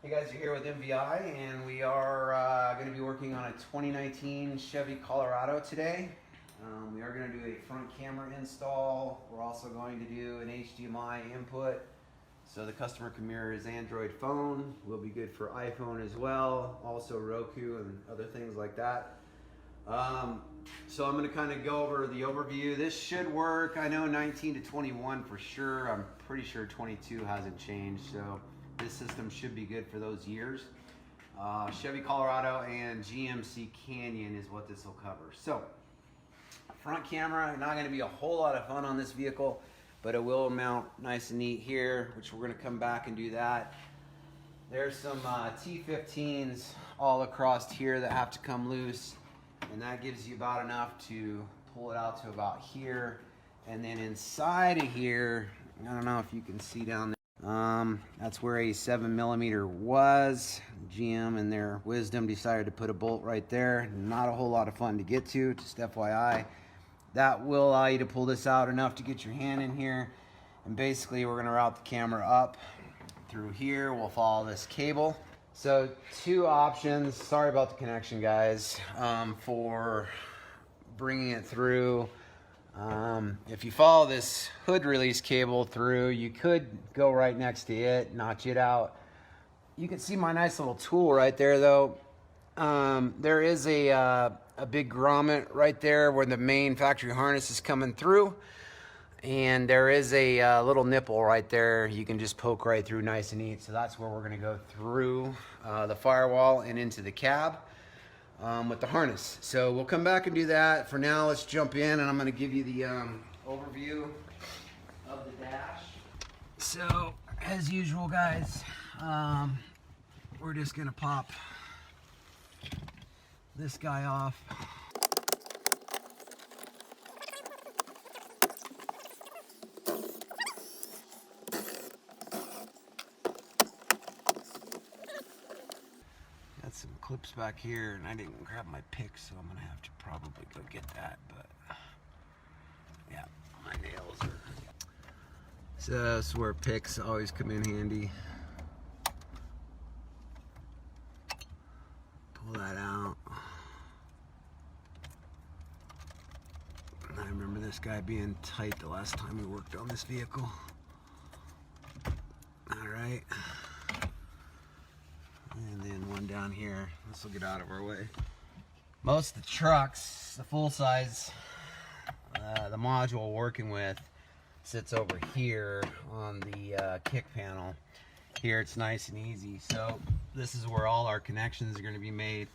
Hey guys, you're here with MVI, and we are going to be working on a 2019 Chevy Colorado today. We are going to do a front camera install. We're also going to do an HDMI input, so the customer can mirror his Android phone. Will be good for iPhone as well, also Roku and other things like that. So I'm going to kind of go over the overview. This should work. I know 19 to 21 for sure. I'm pretty sure 22 hasn't changed, so this system should be good for those years. Chevy Colorado and GMC Canyon is what this will cover. So, front camera, not going to be a whole lot of fun on this vehicle, but it will mount nice and neat here, which we're going to come back and do that. There's some T15s all across here that have to come loose, and that gives you about enough to pull it out to about here. And then inside of here, I don't know if you can see down there, that's where a 7mm was. GM in their wisdom decided to put a bolt right there. Not a whole lot of fun to get to, just FYI. That will allow you to pull this out enough to get your hand in here. And basically we're gonna route the camera up through here. We'll follow this cable. So two options, sorry about the connection guys, for bringing it through. If you follow this hood release cable through, you could go right next to it, notch it out. You can see my nice little tool right there though. There is a big grommet right there where the main factory harness is coming through. And there is a little nipple right there. You can just poke right through nice and neat. So that's where we're gonna go through the firewall and into the cab. With the harness. So we'll come back and do that. For now, let's jump in and I'm going to give you the overview of the dash. So, as usual guys, we're just going to pop this guy off. Some clips back here, and I didn't grab my pick, so I'm gonna have to probably go get that. But yeah, my nails are. So that's where picks always come in handy. Pull that out. I remember this guy being tight the last time we worked on this vehicle. All right. And then one down here. This will get out of our way. Most of the trucks, the full size, the module we're working with sits over here on the kick panel. Here it's nice and easy. So this is where all our connections are going to be made.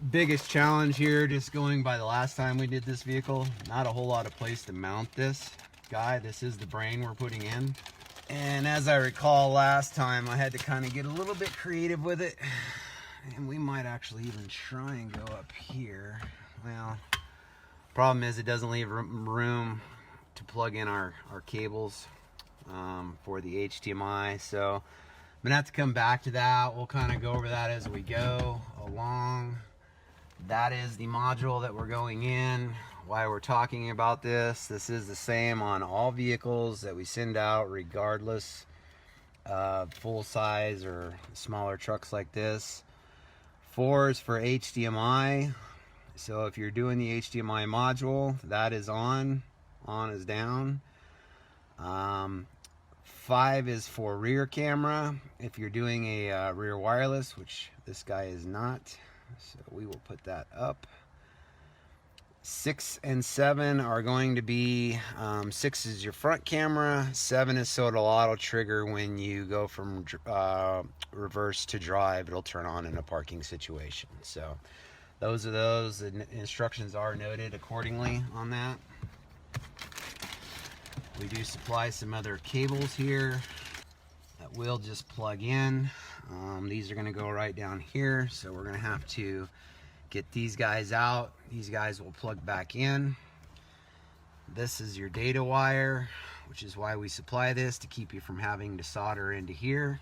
Biggest challenge here, just going by the last time we did this vehicle, not a whole lot of place to mount this guy. This is the brain we're putting in. And as I recall last time, I had to kind of get a little bit creative with it. And we might actually even try and go up here. Well, problem is it doesn't leave room to plug in our cables for the HDMI. So I'm gonna have to come back to that. We'll kind of go over that as we go along. That is the module that we're going in. Why we're talking about this. This is the same on all vehicles that we send out, regardless of full size or smaller trucks like this. 4 is for HDMI. So if you're doing the HDMI module, that is on is down. 5 is for rear camera. If you're doing a rear wireless, which this guy is not, so we will put that up. 6 and 7 are going to be, 6 is your front camera, 7 is so it'll auto trigger when you go from reverse to drive. It'll turn on in a parking situation. So those are those. The instructions are noted accordingly on that. We do supply some other cables here that we'll just plug in. These are going to go right down here, so we're going to have to get these guys out. These guys will plug back in. This is your data wire, which is why we supply this, to keep you from having to solder into here.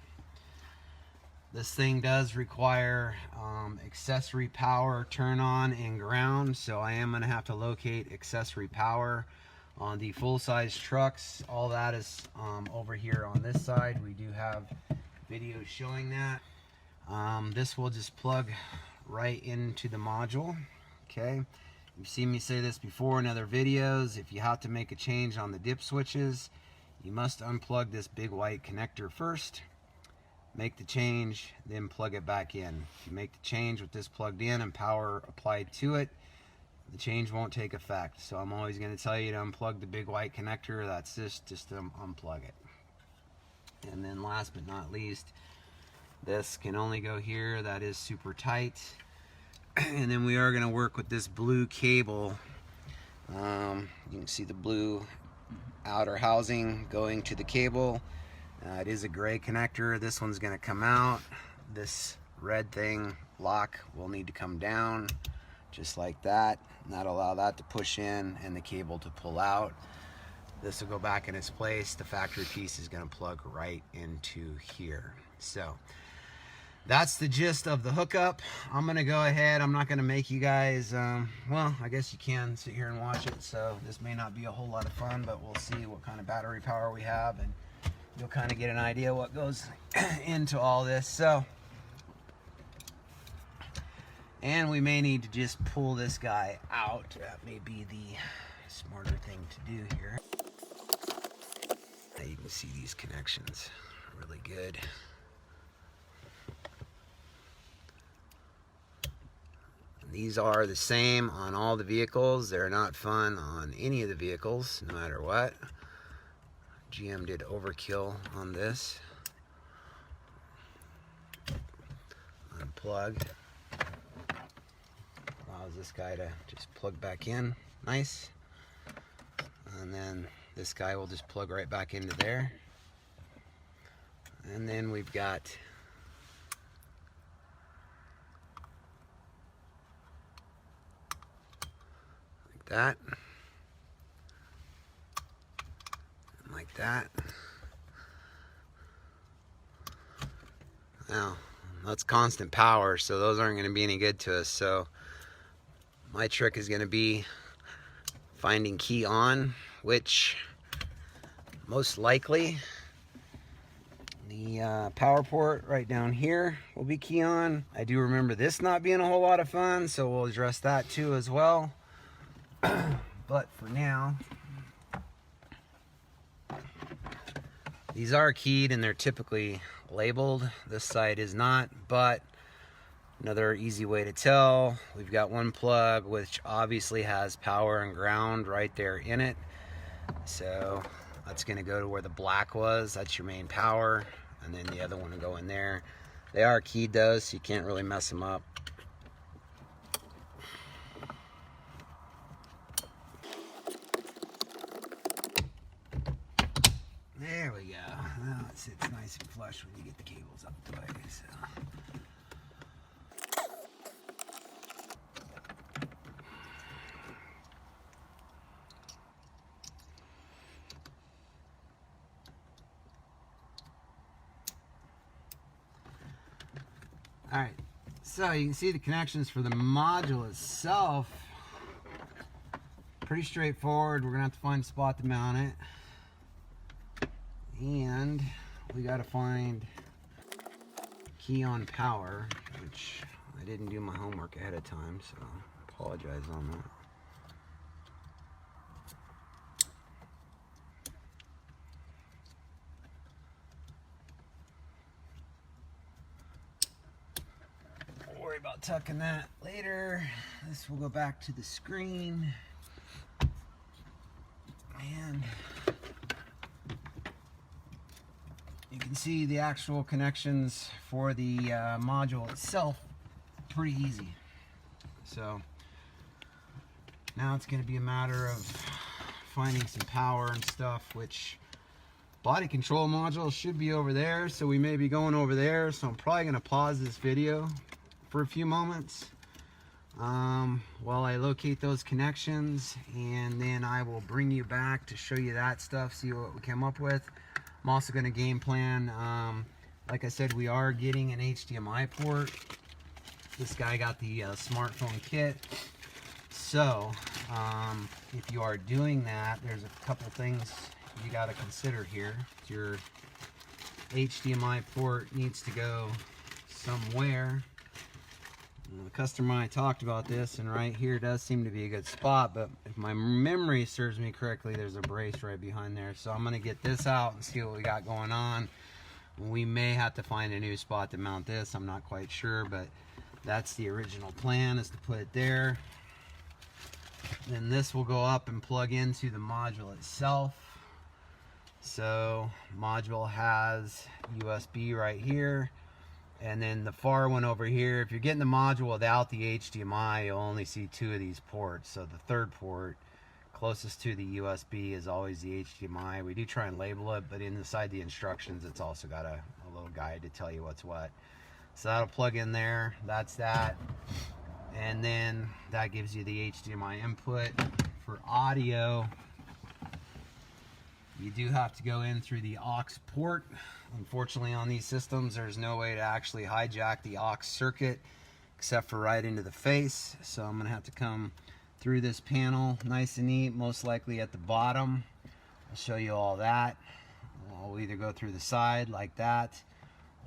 This thing does require accessory power turn on and ground, so I am going to have to locate accessory power on the full-size trucks. All that is over here on this side. We do have videos showing that. This will just plug right into the module. Okay, you've seen me say this before in other videos. If you have to make a change on the dip switches, you must unplug this big white connector first, make the change, then plug it back in. If you make the change with this plugged in and power applied to it, the change won't take effect. So I'm always going to tell you to unplug the big white connector. That's just to unplug it. And then last but not least, this can only go here. That is super tight. And then we are going to work with this blue cable. You can see the blue outer housing going to the cable. It is a gray connector. This one's going to come out. This red thing, lock, will need to come down just like that. And that'll allow that to push in and the cable to pull out. This will go back in its place. The factory piece is going to plug right into here. So that's the gist of the hookup. I'm going to go ahead. I'm not going to make you guys, well, I guess you can sit here and watch it. So this may not be a whole lot of fun, but we'll see what kind of battery power we have, and you'll kind of get an idea what goes into all this. So, and we may need to just pull this guy out. That may be the smarter thing to do here. Now you can see these connections really good. These are the same on all the vehicles. They're not fun on any of the vehicles, no matter what. GM did overkill on this. Unplug. Allows this guy to just plug back in. Nice. And then this guy will just plug right back into there. And then we've got that, and like that. Now that's constant power, so those aren't going to be any good to us. So my trick is going to be finding key on, which most likely the power port right down here will be key on. I do remember this not being a whole lot of fun, so we'll address that too as well. But for now, these are keyed and they're typically labeled. This side is not, but another easy way to tell, we've got one plug which obviously has power and ground right there in it. So that's going to go to where the black was. That's your main power, and then the other one will go in there. They are keyed though, so you can't really mess them up. There we go. Well, it sits nice and flush when you get the cables up the way. So. All right, so you can see the connections for the module itself. Pretty straightforward. We're gonna have to find a spot to mount it. And we got to find key on power, which I didn't do my homework ahead of time, so I apologize on that. Don't worry about tucking that later. This will go back to the screen. And you can see the actual connections for the module itself, pretty easy. So now it's going to be a matter of finding some power and stuff, which body control module should be over there, so we may be going over there. So I'm probably going to pause this video for a few moments while I locate those connections, and then I will bring you back to show you that stuff, see what we came up with. I'm also going to game plan. Like I said, we are getting an HDMI port. This guy got the smartphone kit. So if you are doing that, there's a couple things you got to consider here. Your HDMI port needs to go somewhere. The customer and I talked about this, and right here does seem to be a good spot, but if my memory serves me correctly, there's a brace right behind there. So I'm going to get this out and see what we got going on. We may have to find a new spot to mount this. I'm not quite sure, but that's the original plan, is to put it there. Then this will go up and plug into the module itself. So module has USB right here, and then the far one over here. If you're getting the module without the HDMI, you'll only see 2 of these ports. So the third port closest to the USB is always the HDMI. We do try and label it, but inside the instructions it's also got a little guide to tell you what's what. So that'll plug in there. That's that. And then that gives you the HDMI input. For audio, you do have to go in through the aux port. Unfortunately, on these systems, there's no way to actually hijack the aux circuit except for right into the face. So I'm gonna have to come through this panel nice and neat, most likely at the bottom. I'll show you all that. I'll either go through the side like that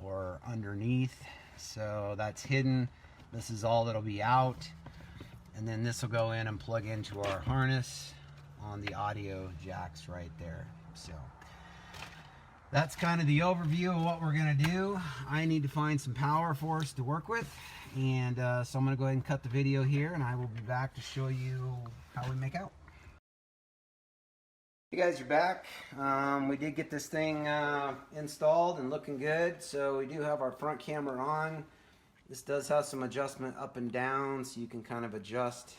or underneath. So that's hidden. This is all that'll be out. And then this will go in and plug into our harness on the audio jacks right there. So that's kind of the overview of what we're gonna do. I need to find some power for us to work with. And so I'm gonna go ahead and cut the video here, and I will be back to show you how we make out. Hey guys, you're back. We did get this thing installed and looking good. So we do have our front camera on. This does have some adjustment up and down, so you can kind of adjust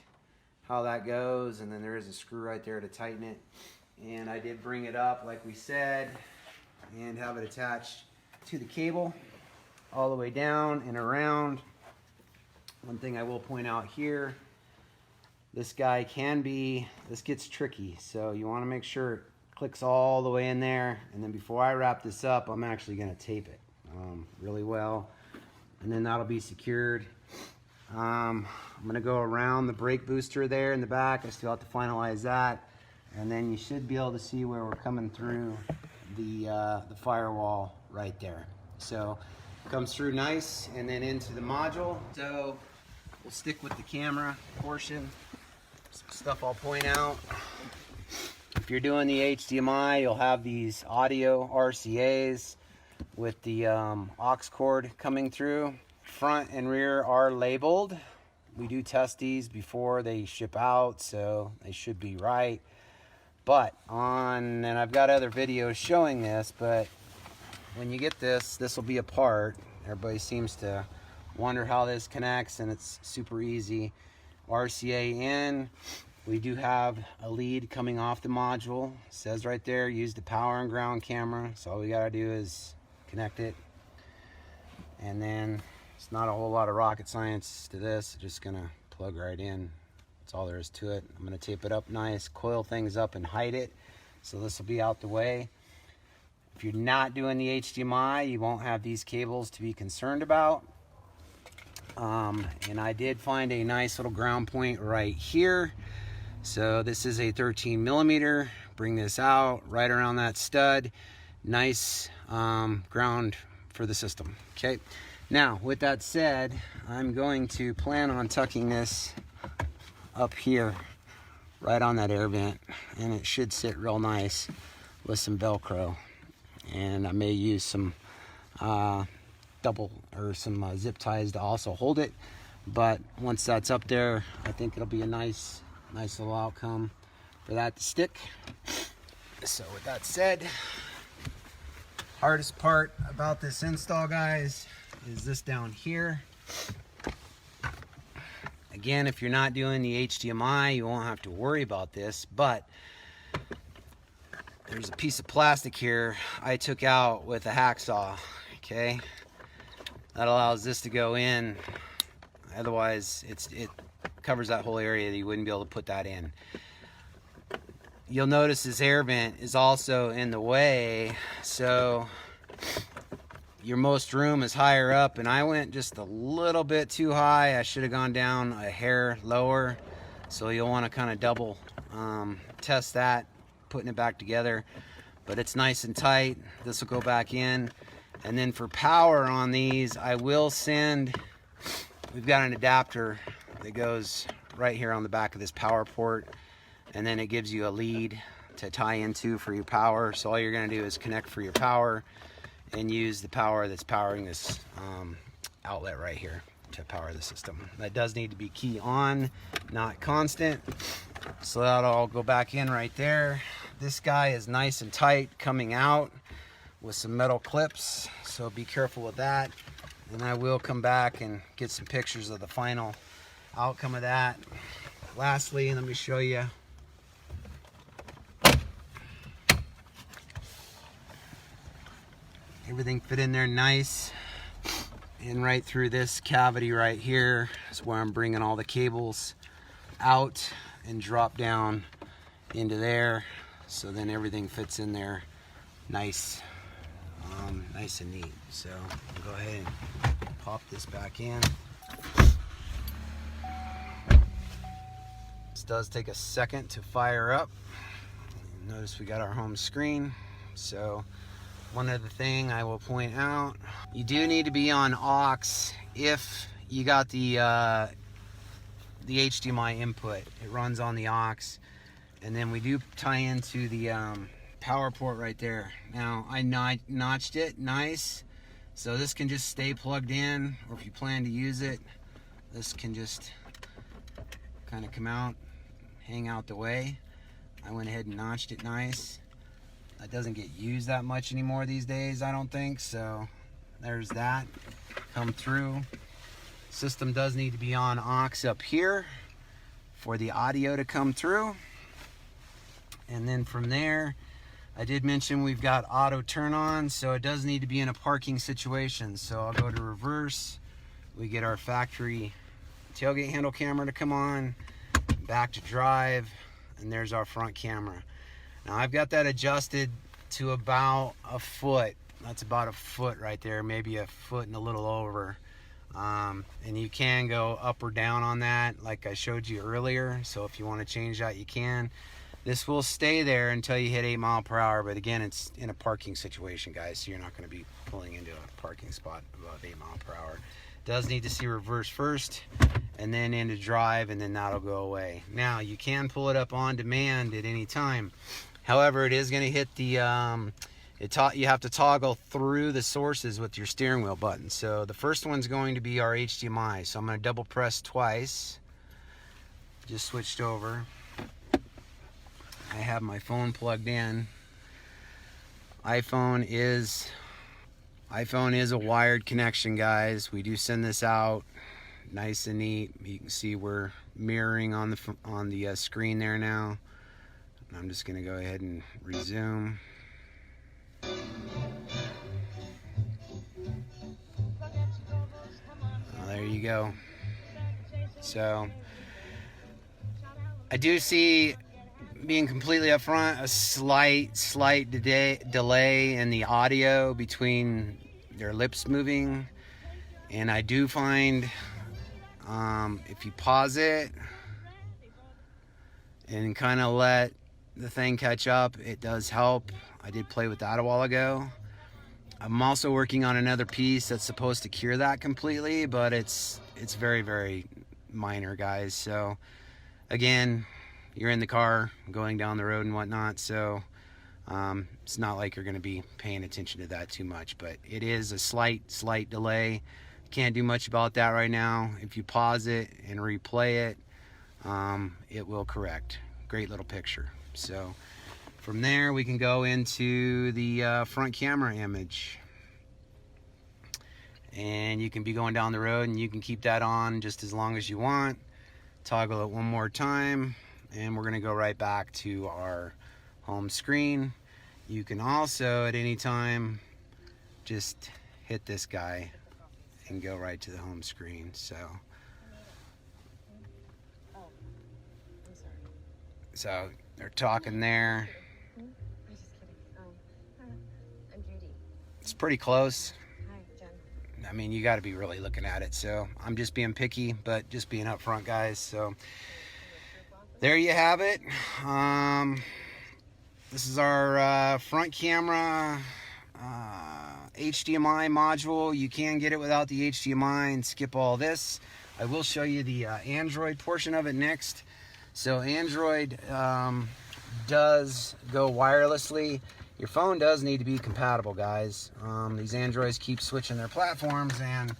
how that goes, and then there is a screw right there to tighten it. And I did bring it up like we said and have it attached to the cable all the way down and around. One thing I will point out here, this guy this gets tricky, so you want to make sure it clicks all the way in there. And then before I wrap this up, I'm actually going to tape it really well, and then that'll be secured. I'm going to go around the brake booster there in the back. I still have to finalize that, and then you should be able to see where we're coming through the firewall right there. So it comes through nice and then into the module. So we'll stick with the camera portion. Some stuff I'll point out. If you're doing the HDMI, you'll have these audio RCAs with the aux cord coming through. Front and rear are labeled. We do test these before they ship out, so they should be right. But and I've got other videos showing this, but when you get this will be a part. Everybody seems to wonder how this connects, and it's super easy. RCA in. We do have a lead coming off the module. It says right there, use the power and ground camera. So all we gotta do is connect it. And then it's not a whole lot of rocket science to this. Just gonna plug right in. That's all there is to it. I'm gonna tape it up nice, coil things up and hide it. So this will be out the way. If you're not doing the HDMI, you won't have these cables to be concerned about. And I did find a nice little ground point right here. So this is a 13 millimeter. Bring this out right around that stud. Nice ground for the system. Okay. Now, with that said, I'm going to plan on tucking this up here, right on that air vent, and it should sit real nice with some Velcro. And I may use some some zip ties to also hold it. But once that's up there, I think it'll be a nice little outcome for that to stick. So with that said, hardest part about this install, guys, is this down here. Again, if you're not doing the HDMI, you won't have to worry about this, but there's a piece of plastic here I took out with a hacksaw. Okay, that allows this to go in. Otherwise, it covers that whole area that you wouldn't be able to put that in. You'll notice this air vent is also in the way, so your most room is higher up, and I went just a little bit too high. I should have gone down a hair lower. So you'll want to kind of double test that, putting it back together. But it's nice and tight. This will go back in. And then for power on these, I will send, we've got an adapter that goes right here on the back of this power port, and then it gives you a lead to tie into for your power. So all you're gonna do is connect for your power and use the power that's powering this outlet right here to power the system. That does need to be key on, not constant. So that'll all go back in right there. This guy is nice and tight coming out with some metal clips, so be careful with that. And I will come back and get some pictures of the final outcome of that. Lastly, let me show you. Everything fit in there nice. And right through this cavity right here is where I'm bringing all the cables out and drop down into there. So then everything fits in there nice. Nice and neat. So I'll go ahead and pop this back in. This does take a second to fire up. Notice we got our home screen. So one other thing I will point out, you do need to be on aux if you got the HDMI input. It runs on the aux, and then we do tie into the power port right there. Now I notched it nice, so this can just stay plugged in, or if you plan to use it, this can just kind of come out, hang out the way. I went ahead and notched it nice. That doesn't get used that much anymore these days, I don't think, so there's that. Come through. System does need to be on aux up here for the audio to come through. And then from there, I did mention we've got auto turn on, so it does need to be in a parking situation. So I'll go to reverse. We get our factory tailgate handle camera to come on, back to drive, and there's our front camera. Now I've got that adjusted to about a foot. That's about a foot right there, maybe a foot and a little over. And you can go up or down on that like I showed you earlier. So if you want to change that, you can. This will stay there until you hit 8 miles per hour, but again, it's in a parking situation, guys, so you're not going to be pulling into a parking spot above 8 miles per hour. Does need to see reverse first, and then into drive, and then that'll go away. Now, you can pull it up on demand at any time. However, it is going to hit the, you have to toggle through the sources with your steering wheel button. So the first one's going to be our HDMI. So I'm going to double press twice. Just switched over. I have my phone plugged in. iPhone is a wired connection, guys. We do send this out nice and neat. You can see we're mirroring on the screen there now. I'm just going to go ahead and resume. Oh, there you go. So I do see, being completely upfront, a slight delay in the audio between their lips moving, and I do find if you pause it and kind of let the thing catch up, it does help. I did play with that a while ago. I'm also working on another piece that's supposed to cure that completely, but it's very, very minor, guys. So again, you're in the car going down the road and whatnot, so it's not like you're going to be paying attention to that too much, but it is a slight delay. Can't do much about that right now. If you pause it and replay it, it will correct. Great little picture. So from there we can go into the front camera image, and you can be going down the road and you can keep that on just as long as you want. Toggle it one more time, and we're going to go right back to our home screen. You can also at any time just hit this guy and go right to the home screen. So they're talking there. I'm Judy. It's pretty close. Hi, Jen. I mean, you got to be really looking at it. So I'm just being picky, but just being upfront, guys. So there you have it. This is our front camera HDMI module. You can get it without the HDMI and skip all this. I will show you the Android portion of it next. So Android does go wirelessly. Your phone does need to be compatible, guys. These Androids keep switching their platforms and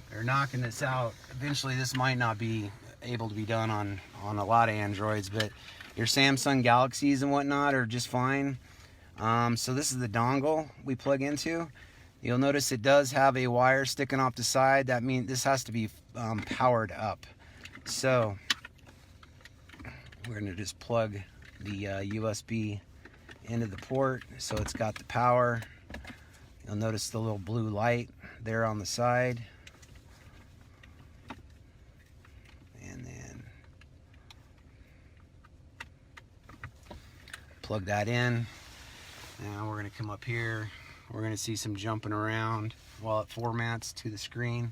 they're knocking this out. Eventually this might not be able to be done on a lot of Androids, but your Samsung Galaxies and whatnot are just fine. So this is the dongle we plug into. You'll notice it does have a wire sticking off the side. That means this has to be powered up. So we're going to just plug the USB into the port so it's got the power. You'll notice the little blue light there on the side. And then plug that in. Now we're going to come up here. We're going to see some jumping around while it formats to the screen.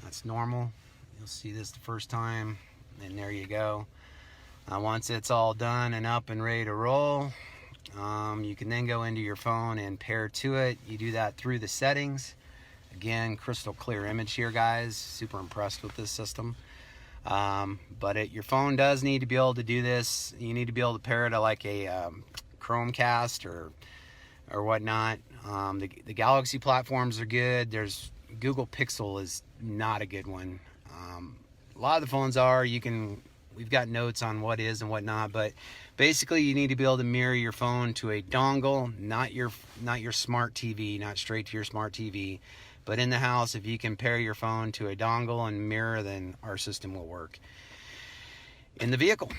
That's normal. You'll see this the first time, and there you go. Once it's all done and up and ready to roll, you can then go into your phone and pair to it. You do that through the settings. Again, crystal clear image here, guys. Super impressed with this system. But your phone does need to be able to do this. You need to be able to pair it to like a Chromecast or whatnot. The Galaxy platforms are good. There's Google Pixel is not a good one. A lot of the phones are. We've got notes on what is and what not, but basically you need to be able to mirror your phone to a dongle, not your smart TV, not straight to your smart TV. But in the house, if you can pair your phone to a dongle and mirror, then our system will work in the vehicle.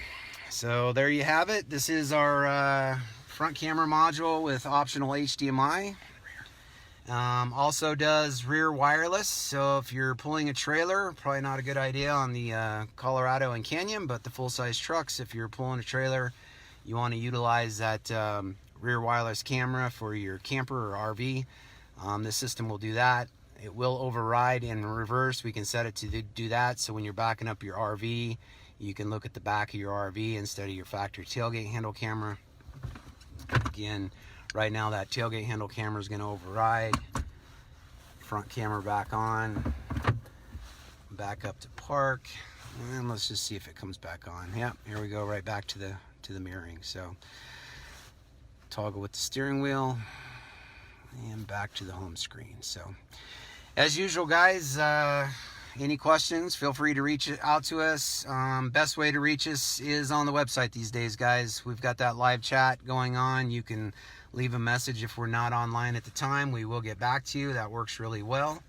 So there you have it. This is our front camera module with optional HDMI. Also does rear wireless, so if you're pulling a trailer, probably not a good idea on the Colorado and Canyon, but the full-size trucks, if you're pulling a trailer, you want to utilize that rear wireless camera for your camper or RV. This system will do that. It will override in reverse. We can set it to do that, so when you're backing up your RV, you can look at the back of your RV instead of your factory tailgate handle camera. Again, right now that tailgate handle camera is going to override. Front camera back on. Back up to park. And let's just see if it comes back on. Yeah, here we go, right back to the mirroring. So toggle with the steering wheel and back to the home screen. So as usual, guys, any questions, feel free to reach out to us. Best way to reach us is on the website these days, guys. We've got that live chat going on. You can leave a message if we're not online at the time. We will get back to you. That works really well.